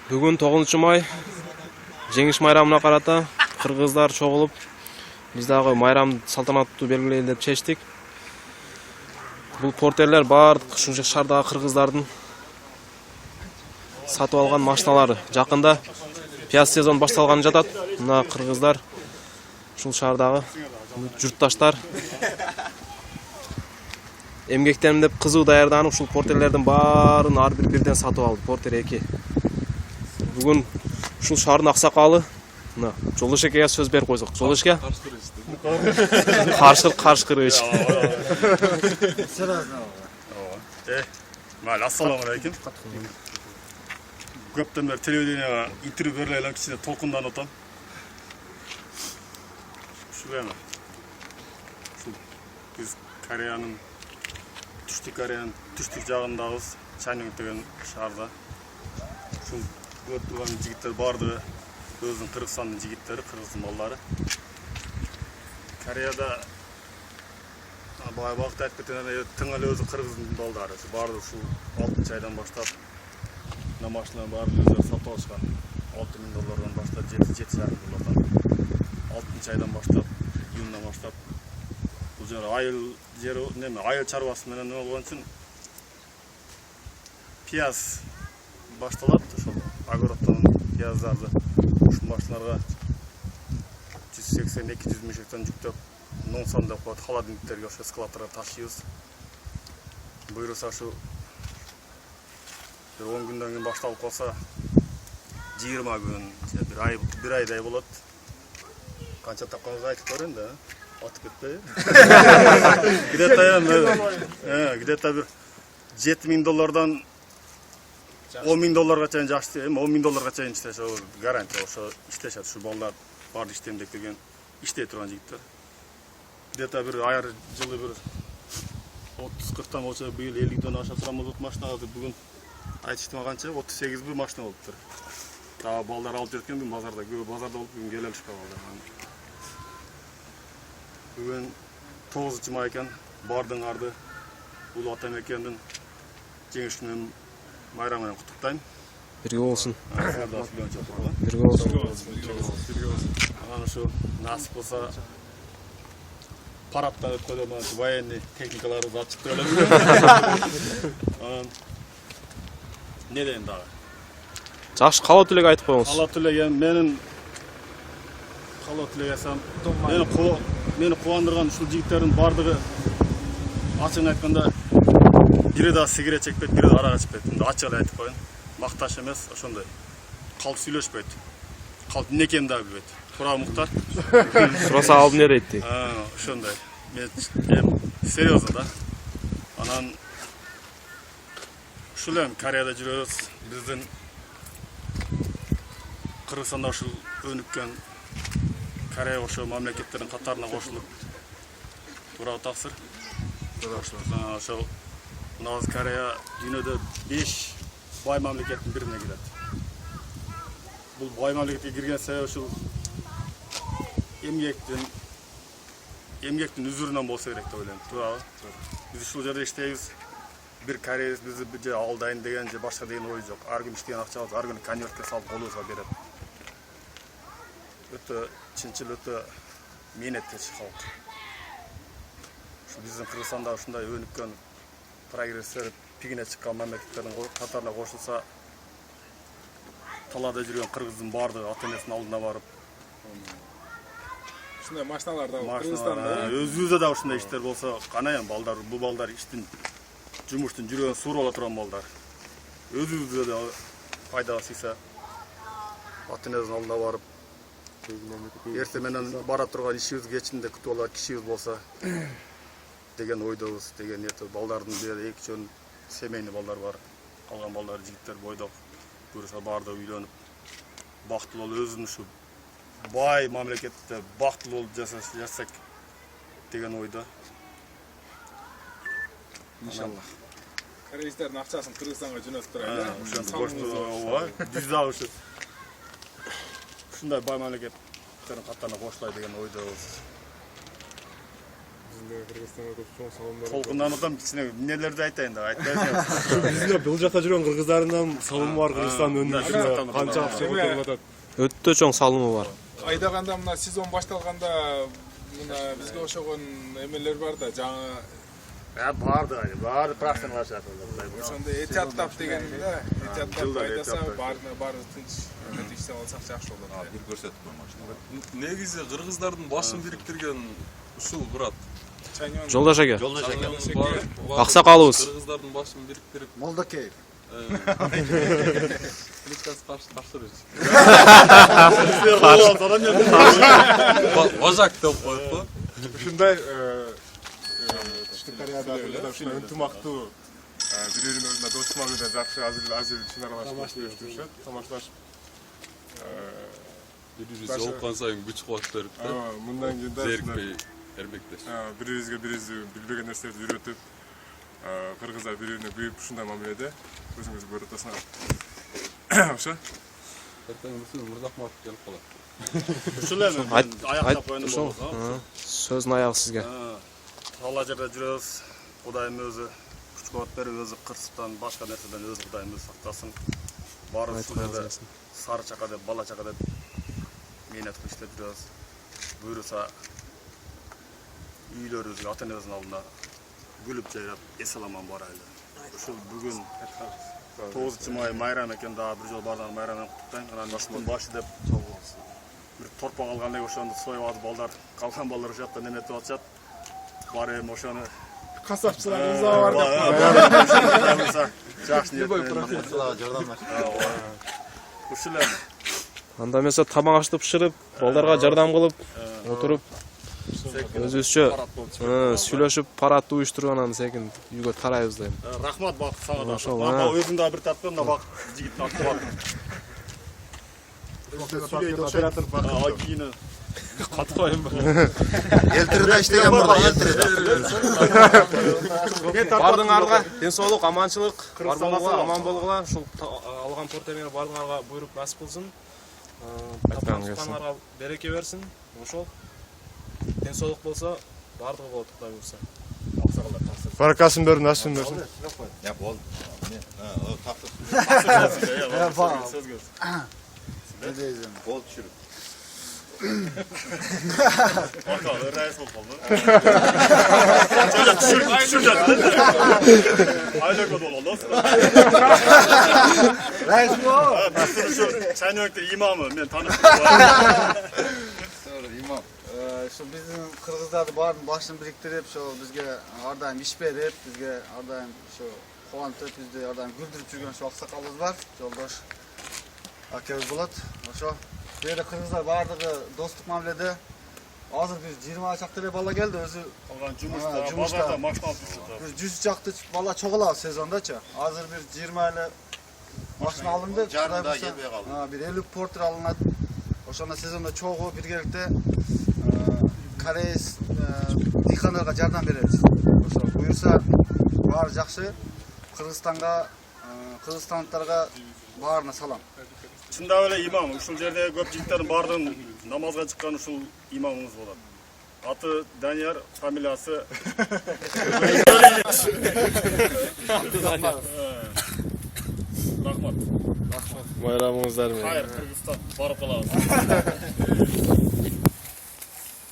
Бүгін 9 май жеңіс майрамына қарата қырғыздар чогулуп, біз дағы майрам салтанаттуу белгилейли деп чечтик. Бұл портерлер бардык ушунча шаардағы кыргыздардын сатып алган машиналары. Жакында пияз сезон башталганы жатат. Мына кыргыздар ушул шаардагы журтташтар эмгектеним деп кызуу даярданып, ушул портерлердин баарын ар бирден сатып алды. Портер 2. Бүгүн ушул шаардын аксакалы мына Жолдошекеге сөз берип койсок. Жолдошке? Каршкырыч. Майли, ассаламу алейкум. Көптөн бери телевиденияга интервью бере элем, кичине толкунданып атам. Ушул эми. Биз Кореянын түштүк Кореянын түштүк жагындагыбыз, Чанъюнг деген шаарда. Ушул көрүп турган жигиттер бардыгы өзүнүн Кыргызстандын жигиттери, кыргыздын балдары. Кореяда бай вакыт айтып кеткен тың эле өзү кыргыздын балдары. Бардыгы ушул 6-айдан баштап машиналарын баарын өздөрү сатып алышкан. $6,000 баштап $7,500. 6-айдан баштап, июндан баштап бул жер айыл чарбасы менен болгон үчүн пияз башталат. Ошол огороддон пияздарды ушул машиналарга 180-200 мешектен жүктөп, нон сандап коет, холодильниктерге, ошо складтарга ташыйбыз. Буйруса ушу 10 күндөн кийин башталып калса 20 күн, бир айдай болот. Канча тапканыңызды айтып көрөйүн да, атып кетпей. Где-то бир $7,000 $10,000 чейин жакшы, $10,000 чейин иштешет, гарантия ошо иштешет. Ушу балдар барды иштейм деп келген, иштей турган жигиттер. Где-то бир аяр жылы бир 30-40 болчу, быйыл 50-ден аша турган болот машина. Бүгүн айтыштым канча 38 машина болуптур. Дагы балдар алып жүрөт экен, базарда, көбү базарда болуп, бүгүн келе алышпай калды. Бүгүн 9 май экен, бардыңарды Улуу Ата Мекендин жеңиш күнүн майрамы менен куттуктайм. Бирге болсун. Бирге болсун. Анан ушу насип болсо парадтан өткөндө военный техникаларыбызды ачып туралыбыз. Анан не дейм дагы? Жакшы каалоо тилек айтып коюңуз. Каалоо тилек менин каалоо тилек айтсам, мени кубандырган ушул жигиттердин бардыгы ачыгын айтканда бири да сигарет чекпейт, бири да арак ичпейт. Мындай ачык эле айтып коеюн. Макташ эмес, ошондой. Калп сүйлөшпөйт. Калп некем да билбейт. Туура Муктар. Сураса алып эмне дейт? Ошондой. Мен серьезно да. Анан ушул эми Кореяда жүрөбүз. Биздин Кыргызстанда ушул өнүккөн Корея ошо мамлекеттердин катарына кошулуп турабы таксыр. Ошол мына Корея дүйнөдө 5 бай мамлекеттин бирине кирет. Бул бай мамлекетке кирген себеби ушул эмгектин үзүрүнөн болсо керек деп ойлойм. Туурабы? Биз ушул жерде иштейбиз. Бир кореец бизди бир же алдайын деген же башка деген ой жок. Ар күн иштеген акчабызды ар күн конвертке салып колубузга берет. Өтө чынчыл, өтө мээнеткеч калк. Биздин Кыргызстанда ушундай өнүккөн прогресстер пигине чыккан мамлекеттердин катарына кошулса, талаада жүргөн кыргыздын бардыгы ата энесинин алдына барып, ушундай машиналарда Кыргызстанда өзүбүздө да ушундай иштер болсо, кана эми балдар, бул балдар иштин, жумуштун жүрөгүн сууруп ала турган балдар. Өзүбүздө да пайдага тийсе, ата энесинин алдына барып, эртең менен бара турган ишибиз кечинде күтүп алар кишибиз болсо деген ойдобуз, деген ниетте. Балдардын бир эки-үчөн семейный балдар бар. Калган балдар жигиттер бойдок. Буюрса бардыгы үйлөнүп, бактылуу болуп, өзүнүн ушу бай мамлекетте бактылуу болуп жашасак деген ойдо. Иншаллах. Кореецтердин акчасын Кыргызстанга жөнөтүп турайлы. Ошондой биз дагы ушу ушундай бай мамлекеттердин катарына кошулай деген ойдобуз. Кыргызстанга көп чоң салымдар. Толкундан адам кичине эмнелерди айтайын да, айтпайсың. Бизде бул жакта жүргөн кыргыздардын салымы бар Кыргызстандын өндүрүшүнө канча акча көтөрүлүп атат. Өтө чоң салымы бар. Айдаганда мына сезон башталганда мына бизге ошогон эмелер бар да, жаңы Барды, практикалашат. ошондой этиаттап дегенде, этиаттап айдаса баары тынч иштеп алсак жакшы болот. Бир көрсөтүп коймокчу. Негизи кыргыздардын башын бириктирген ушул брат. Жолдош аке, Жолдош аке. аксакалыбыз. Кыргыздардын башын бириктирип, Молдокеев. Кличкасы тапшырыч. Ожак деп коюп. Ушундай Түштүк Кореяда ушундай ынтымактуу бири-биринин өзүнө достук мамиледе жакшы азыр чын аралашып жүрүшөт, тамашташып. Бири-бири жолуккан сайын күч кубат берип да. Мындан кийин да Зерикпей эрмектеш. бири-бирибизге билбеген нерселерди үйрөтүп, кыргыздар бири-бирине күйүп ушундай мамиледе өзүңүздү көрүп атасыңар. Ошо. Эртең Мырзахматов келип калат. Ушул эми аяктап коюну ошол. болот. Сөздүн аягы сизге. Алла жерде жүрөбүз. Кудайым өзү күч кубат берип, өзү кырсыктан, башка нерседен өзү Кудайым өзү сактасын. Баарыбыз ушул жерде сары чака деп, бала чака деп мээнет кылып иштеп жүрөбүз. Буюрса үйлөрүбүзгө, ата энебиздин алдында күлүп жайрап эс аламан барайлы. Ушул бүгүн 9-май майрам экен, дагы бир жолу баардыгын майрам менен куттуктайм. Анан иштин башы деп бир торпок алгандай ошону союп алып балдар, калган балдар ошол жакта неметип атышат. Бар эми ошону Касапчылардын ызабы бар деп. жакшы ниет менен Касапчыларга жардамлашып. ушул эми Анда эмесе тамак ашты бышырып, балдарга жардам кылып, отуруп, өзүбүзчө сүйлөшүп, парадты уюштуруп анан секин үйгө тарайбыз дейм. рахмат Бакыт сага да. Ошол, Мына өзүң дагы бир тартып, мына Бакыт жигит тартып ал. Оператор Ай кийини Каткойм. Элтирде иштеген мурда, элтирде. Бардыңарга ден соолук, аманчылык, аман болгула, ушул алган портериңер бардыңарга буйруп насип кылсын. Тапкандарга береке берсин. Ошол. Ден соолук болсо, бардыгы болот, Кудай буйрса. Баракасын берсин, насыбын берсин. Я болду. Тактыр. сөзгө. Бол түшүрүп. Бака, райс болуп калды. Түшүрүп. Айда код болду. Райс бу. Ушул чайнектин имамы, мен таанып Имам. Şu bizim Kırgızlardı bardın başını biriktirip şu bizge ardayım iş berip, bizge ardayım şu quvantып, bizde ardayım güldürüp жүрген şu aksakalımız var. Joldoş akemiz bulat. Şu bu yerде Kırgızlar bardığı dostluk mamilede. Hazır biz 20 çaktırı bala geldi özü. калган жумушта, базарда машина түшүп. Biz 100 çaktı bala çoğula sezondaça. Hazır bir 20 ile машина alındı. Жарында келбей калды. Ha bir 50 porter alınat. Oşanda sezonda çoğu birgelikte Koreys dihqanlarga жардам bereriz. Ошо буюрса баары жакшы. Кыргызстандыктарга баарына салам. Чындап эле имам, ушул жерде көп жигиттердин баардыгын намазга чыккан ушул имамыбыз болот. Аты Данияр, фамилиясы Рахмат. Майрамыңыздар менен. Хайыр, Кыргызстан барып калабыз.